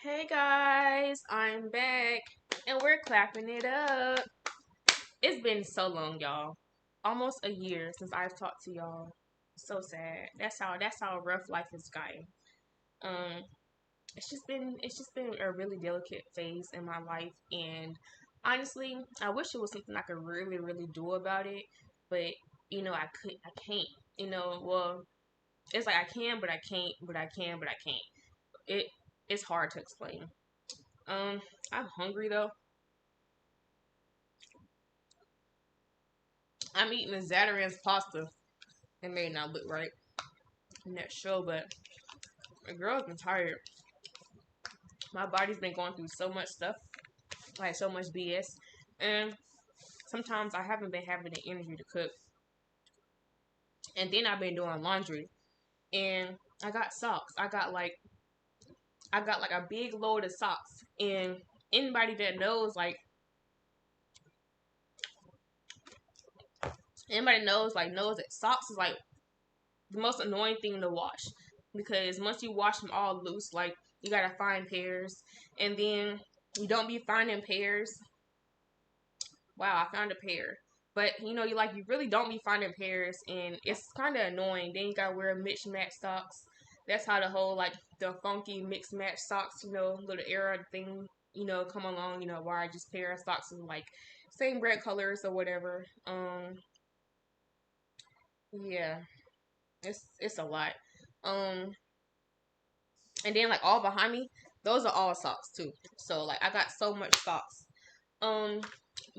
Hey guys, I'm back and we're clapping it up. It's been so long, y'all. Almost a year since I've talked to y'all. So sad. That's how rough life is gotten. Um, it's just been a really delicate phase in my life, and honestly, I wish it was something I could really do about it, but I can't. Well, it's like I can, but I can't, but I can, but I can't. It it's hard to explain. Um, I'm hungry though. I'm eating a Zatarain's pasta. It may not look right in that show, but the girl's been tired. My body's been going through so much stuff, like so much BS, and sometimes I haven't been having the energy to cook. And then I've been doing laundry, and I got socks. I got like a big load of socks, and anybody that knows that socks is like the most annoying thing to wash because once you wash them all loose, like you gotta find pairs, and then you don't be finding pairs. Wow, I found a pair, but you really don't be finding pairs, and it's kind of annoying. Then you gotta wear mixed match socks. That's how the whole like the funky mixed match socks, little era thing, come along. Where I just pair of socks in like same red colors or whatever. Yeah, it's a lot. Um, and then like all behind me, those are all socks too. So like I got so much socks. Um,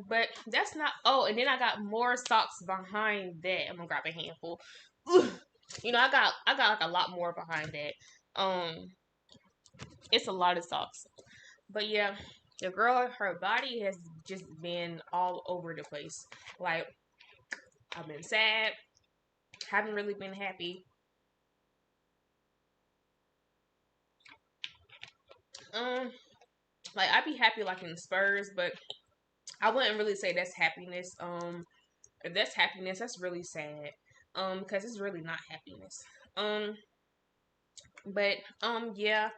but that's not. Oh, and then I got more socks behind that. I'm gonna grab a handful. Ugh. I got like a lot more behind that. It's a lot of socks. But yeah, the girl, her body has just been all over the place. Like I've been sad, haven't really been happy. Um, like I'd be happy like in spurs, but I wouldn't really say that's happiness. If that's happiness, that's really sad. Because it's really not happiness. Um, but yeah,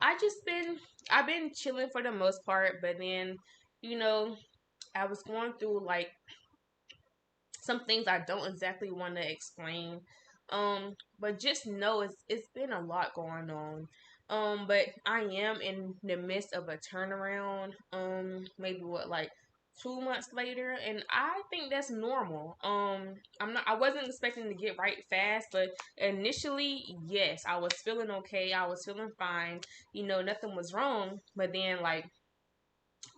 I just been I've been chilling for the most part, but then, you know, I was going through like some things I don't exactly want to explain. But just know it's been a lot going on. But I am in the midst of a turnaround. Maybe what like 2 months later, and I think that's normal. I wasn't expecting to get right fast, but initially, yes, I was feeling okay. I was feeling fine. Nothing was wrong. But then like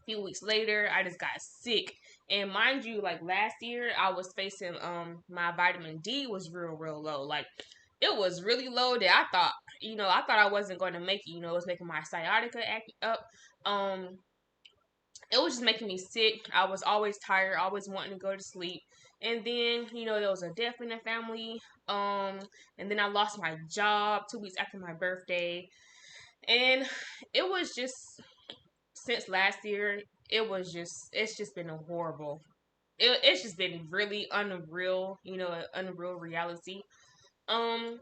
few weeks later, I just got sick. And mind you, like last year, I was facing my vitamin D was real low. Like it was really low that I thought I wasn't going to make it. It was making my sciatica act up. Um, it was just making me sick. I was always tired, always wanting to go to sleep. And then, there was a death in the family. And then I lost my job 2 weeks after my birthday. And it was just since last year, it's just been a horrible. It's just been really unreal, an unreal reality. Um,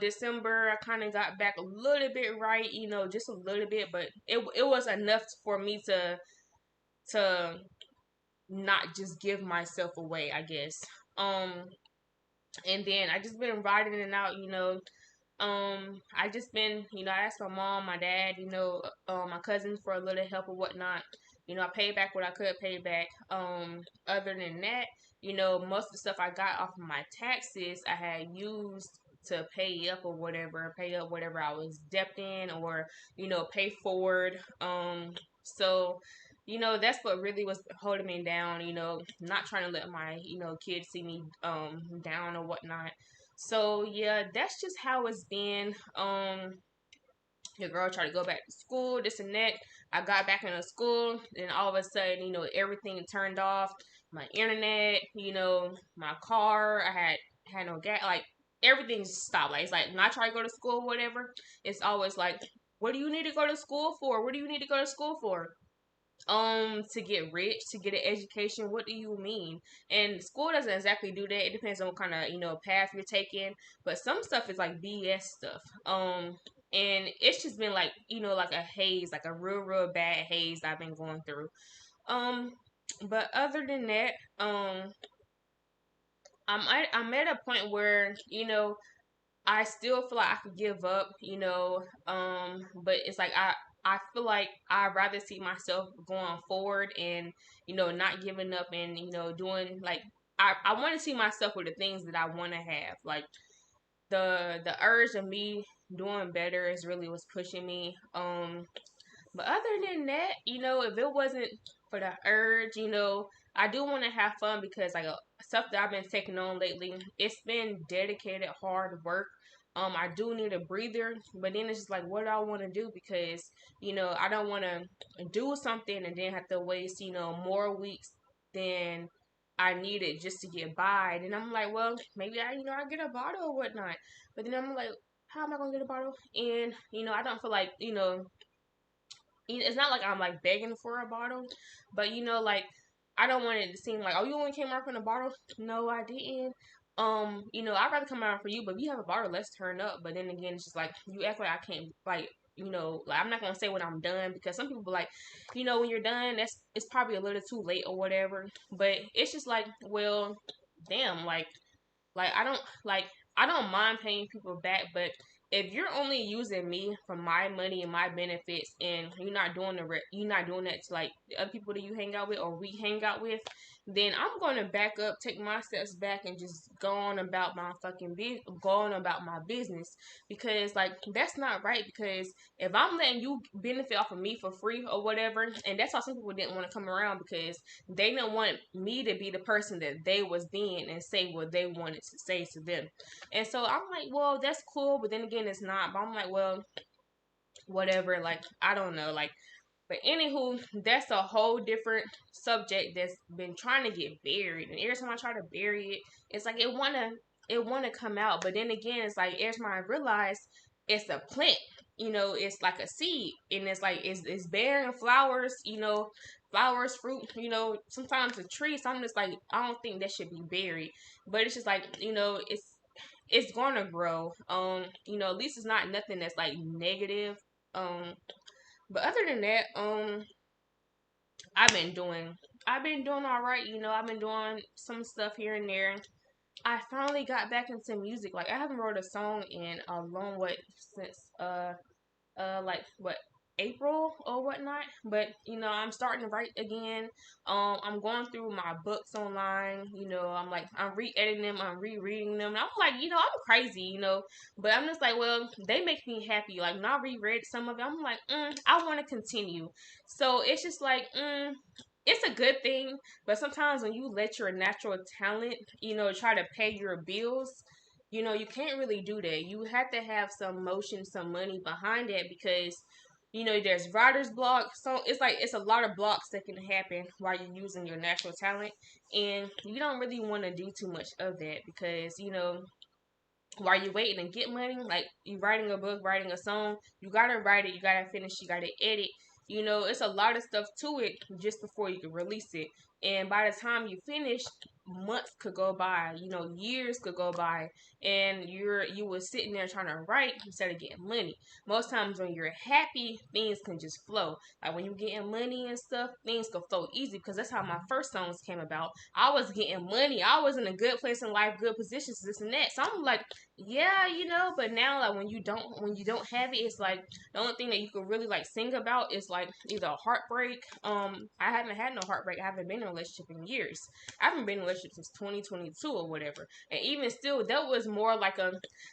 December I kind of got back a little bit right, just a little bit, but it was enough for me to not just give myself away, I guess. Um, and then I just been riding it out, I just been, I asked my mom, my dad, my cousins for a little help or whatnot. I paid back what I could pay back. Other than that, most of the stuff I got off of my taxes, I had used to pay up or whatever, pay up whatever I was debt in, or pay forward. So that's what really was holding me down. Not trying to let my kids see me down or whatnot. So yeah, that's just how it's been. Your girl tried to go back to school, this and that. I got back into school, and all of a sudden, everything turned off. My internet, my car. I had no gas. Like everything stopped. Like it's like when I try to go to school, whatever. It's always like, what do you need to go to school for? What do you need to go to school for? To get rich, to get an education. What do you mean? And school doesn't exactly do that. It depends on what kind of path you're taking, but some stuff is like BS stuff. and it's just been like, like a haze, like a real bad haze I've been going through. Um, but other than that, I'm at a point where I still feel like I could give up, but it's like I feel like I'd rather see myself going forward and not giving up and doing like I want to see myself with the things that I want to have, like the urge of me doing better is really what's pushing me. But other than that, if it wasn't for the urge, I do want to have fun because like stuff that I've been taking on lately, it's been dedicated hard work. I do need a breather, but then it's just like, what do I want to do? Because I don't want to do something and then have to waste more weeks than I needed just to get by. Then I'm like, well, maybe I get a bottle or whatnot. But then I'm like, how am I gonna get a bottle? And I don't feel like it's not like I'm like begging for a bottle, but like I don't want it to seem like, oh, you only came out from a bottle. No, I didn't. I'd rather come out for you, but if you have a bottle, let's turn up. But then again, it's just like you act like I can't, like like I'm not gonna say when I'm done because some people be like, when you're done, it's probably a little too late or whatever. But it's just like, well, damn, like I don't mind paying people back, but if you're only using me for my money and my benefits, and you're not doing that to like the other people that you hang out with or we hang out with, then I'm going to back up, take my steps back, and just go on about my business because like that's not right. Because if I'm letting you benefit off of me for free or whatever, and that's why some people didn't want to come around because they didn't want me to be the person that they was being and say what they wanted to say to them. And so I'm like, well, that's cool, but then again, it's not. But I'm like, well, whatever. Like, I don't know. Like, but anywho, that's a whole different subject that's been trying to get buried. And every time I try to bury it, it's like it wanna come out. But then again, it's like every time I realize it's a plant. It's like a seed, and it's like it's bearing flowers. Flowers, fruit. Sometimes a tree. So I'm just like, I don't think that should be buried. But it's just like it's gonna grow. At least it's not nothing that's like negative. But other than that, I've been doing I've been doing all right. I've been doing some stuff here and there. I finally got back into music. Like I haven't wrote a song in a long what since like what April or whatnot. But I'm starting to write again. I'm going through my books online. I'm re-editing them, I'm rereading them. And I'm like, I'm crazy, but I'm just like, well, they make me happy. Like when I reread some of it, I'm like, I want to continue. So it's just like, it's a good thing, but sometimes when you let your natural talent, try to pay your bills, you can't really do that. You have to have some motion, some money behind it because there's writer's block. So it's like it's a lot of blocks that can happen while you're using your natural talent, and you don't really want to do too much of that because while you're waiting to get money, like you writing a book, writing a song, you gotta write it, you gotta finish, you gotta edit. It's a lot of stuff to it just before you can release it. And by the time you finish, months could go by, years could go by, and you were sitting there trying to write instead of getting money. Most times when you're happy, things can just flow. Like when you're getting money and stuff, things can flow easy because that's how my first songs came about. I was getting money. I was in a good place in life, good positions, this and that. So I'm like, yeah, but now like when you don't have it, it's like the only thing that you can really like sing about is like either a heartbreak. I haven't had no heartbreak. I haven't been in a relationship in years. I haven't been in a relationship since 2022 or whatever. And even still, that was more like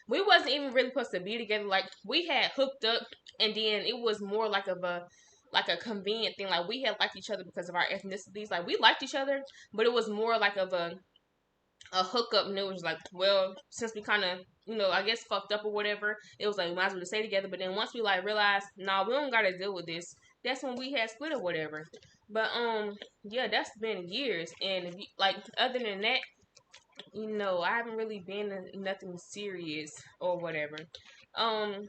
we wasn't even really supposed to be together. Like we had hooked up, and then it was more like a convenient thing. Like we had liked each other because of our ethnicities. Like we liked each other, but it was more like of a hookup, and it was like, well, since we kind of, I guess fucked up or whatever, it was like, we might as well stay together. But then once we like realized, nah, we don't gotta deal with this, that's when we had split or whatever. But yeah, that's been years, and if you, like other than that, I haven't really been in nothing serious or whatever. Um,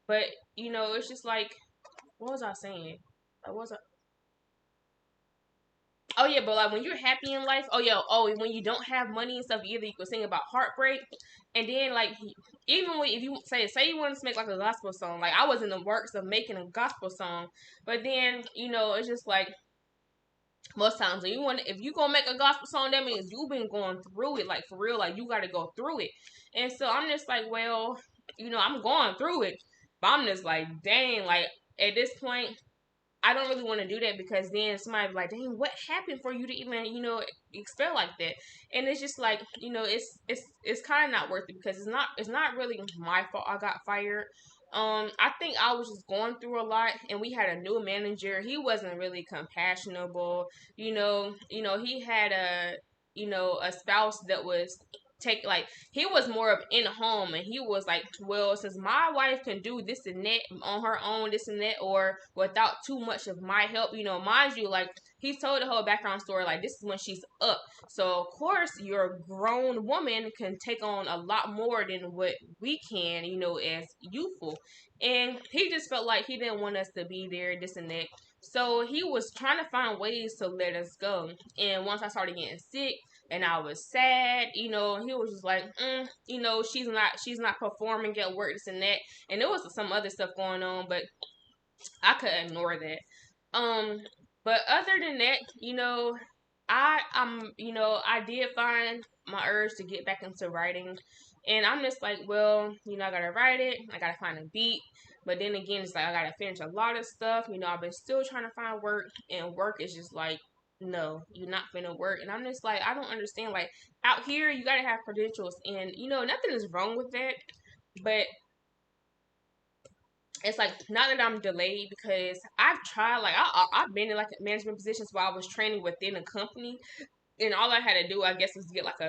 but it's just like, what was I saying? Like, what was I? Oh yeah, but like when you're happy in life, when you don't have money and stuff, either you can sing about heartbreak, and then like even when if you say you want to make like a gospel song, like I was in the works of making a gospel song, but then it's just like most times when you want if you gonna make a gospel song, that means you've been going through it, like for real, like you got to go through it, and so I'm just like, well, I'm going through it, but I'm just like, dang, like at this point I don't really want to do that because then somebody be like, dang, what happened for you to even, expel like that? And it's just like, it's kind of not worth it because it's not really my fault I got fired. I think I was just going through a lot, and we had a new manager. He wasn't really compassionable. He had a spouse that was take like he was more of in home, and he was like, well, since my wife can do this and that on her own, this and that, or without too much of my help, mind you, like he's told the whole background story, like this is when she's up, so of course your grown woman can take on a lot more than what we can, as youthful. And he just felt like he didn't want us to be there, this and that, so he was trying to find ways to let us go. And once I started getting sick and I was sad, he was just like, she's not performing at work, this and that. And there was some other stuff going on, but I could ignore that. But other than that, I did find my urge to get back into writing, and I'm just like, well, I gotta write it, I gotta find a beat, but then again, it's like I gotta finish a lot of stuff. I've been still trying to find work, and work is just like, no, you're not gonna work, and I'm just like, I don't understand. Like out here, you gotta have credentials, and nothing is wrong with that, but it's like not that I'm delayed because I've tried, like I've been in like management positions where I was training within a company, and all I had to do, I guess, was get like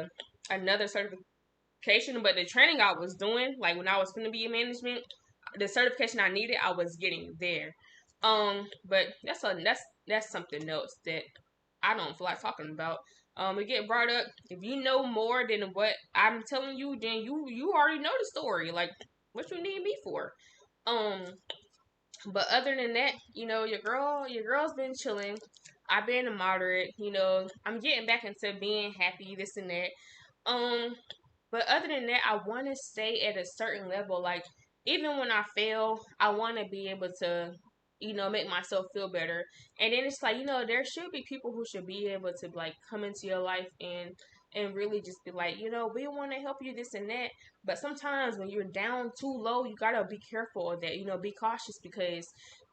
another certification. But the training I was doing, like when I was going to be in management, the certification I needed, I was getting there. But that's something else that I don't feel like talking about. It get brought up. If you know more than what I'm telling you, then you already know the story. Like, what you need me for? Um, but other than that, your girl's been chilling. I've been a moderate. I'm getting back into being happy, this and that. Um, but other than that, I want to stay at a certain level. Like even when I fail, I want to be able to, make myself feel better. And then it's like, there should be people who should be able to like come into your life and really just be like, we want to help you, this and that. But sometimes when you're down too low, you gotta be careful of that. Be cautious because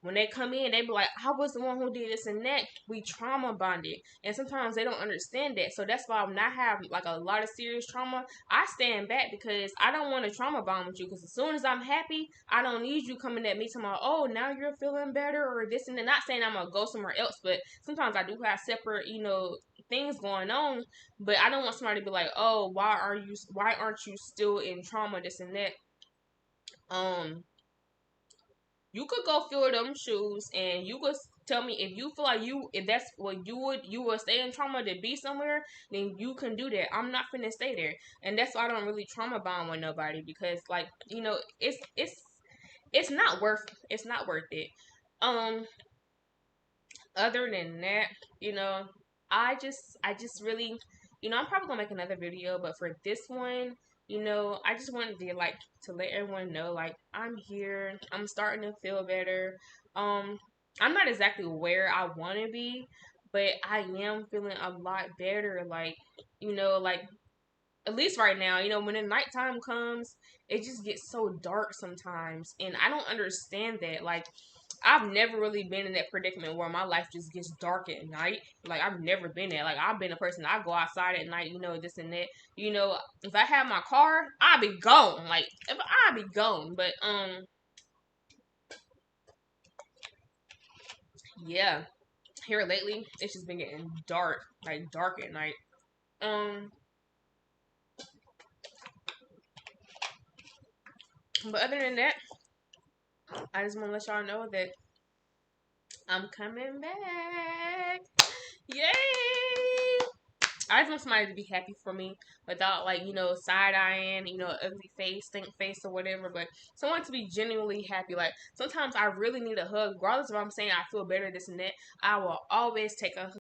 when they come in, they be like, I was the one who did this and that. We trauma bonded. And sometimes they don't understand that. So that's why when I have like a lot of serious trauma, I stand back because I don't want to trauma bond with you. Because as soon as I'm happy, I don't need you coming at me talking about, oh, now you're feeling better or this and that. Not saying I'm going to go somewhere else, but sometimes I do have separate, things going on. But I don't want somebody to be like, oh, why aren't you still in trauma, this and that. Um, you could go fill them shoes and you could tell me if you feel like if that's what you would stay in trauma to be somewhere, then you can do that. I'm not finna stay there. And that's why I don't really trauma bond with nobody because like, it's not worth it. Um Other than that, you know, I just really, I'm probably gonna make another video, but for this one, I just wanted to like to let everyone know like I'm here. I'm starting to feel better. Um, I'm not exactly where I want to be, but I am feeling a lot better. Like at least right now, when the nighttime comes, it just gets so dark sometimes, and I don't understand that. Like I've never really been in that predicament where my life just gets dark at night. Like I've never been there. Like I've been a person, I go outside at night, this and that. If I have my car, I'll be gone. Like if I'll be gone. But yeah. Here lately, it's just been getting dark, like dark at night. Um, but other than that, I just want to let y'all know that I'm coming back. Yay! I just want somebody to be happy for me without like, side eyeing, ugly face, stink face or whatever, but someone to be genuinely happy. Like sometimes I really need a hug, regardless of what I'm saying I feel better, this and that. I will always take a